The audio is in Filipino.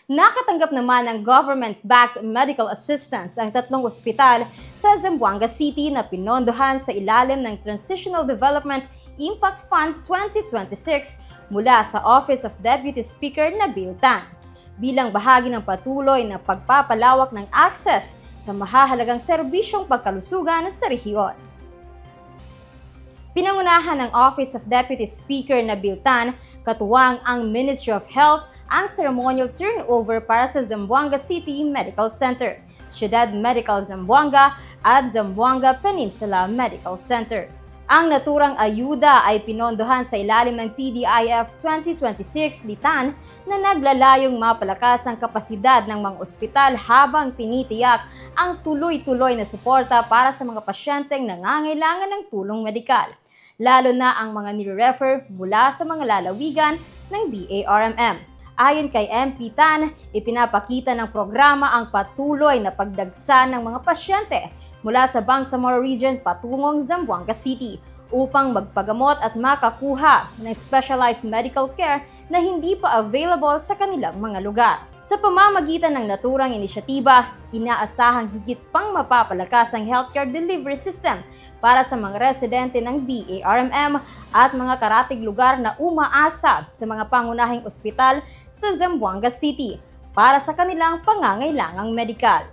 Nakatanggap naman ng government-backed medical assistance ang tatlong ospital sa Zamboanga City na pinondohan sa ilalim ng Transitional Development Impact Fund 2026 mula sa Office of Deputy Speaker Nabil Tan, bilang bahagi ng patuloy na pagpapalawak ng access sa mahahalagang serbisyong pagkalusugan sa rehiyon. Pinangunahan ng Office of Deputy Speaker Nabil Tan, katuwang ang Ministry of Health, ang ceremonial turnover para sa Zamboanga City Medical Center, Ciudad Medical Zamboanga at Zamboanga Peninsula Medical Center. Ang naturang ayuda ay pinondohan sa ilalim ng TDIF 2026 Litan na naglalayong mapalakas ang kapasidad ng mga ospital habang tinitiyak ang tuloy-tuloy na suporta para sa mga pasyenteng nangangailangan ng tulong medikal, lalo na ang mga nire-refer mula sa mga lalawigan ng BARMM. Ayon kay MP Tan, ipinapakita ng programa ang patuloy na pagdagsa ng mga pasyente mula sa Bangsamoro Region patungong Zamboanga City upang magpagamot at makakuha ng specialized medical care na hindi pa available sa kanilang mga lugar. Sa pamamagitan ng naturang inisyatiba, inaasahang higit pang mapapalakas ang healthcare delivery system para sa mga residente ng BARMM at mga karatig lugar na umaasa sa mga pangunahing ospital sa Zamboanga City para sa kanilang pangangailangang medikal.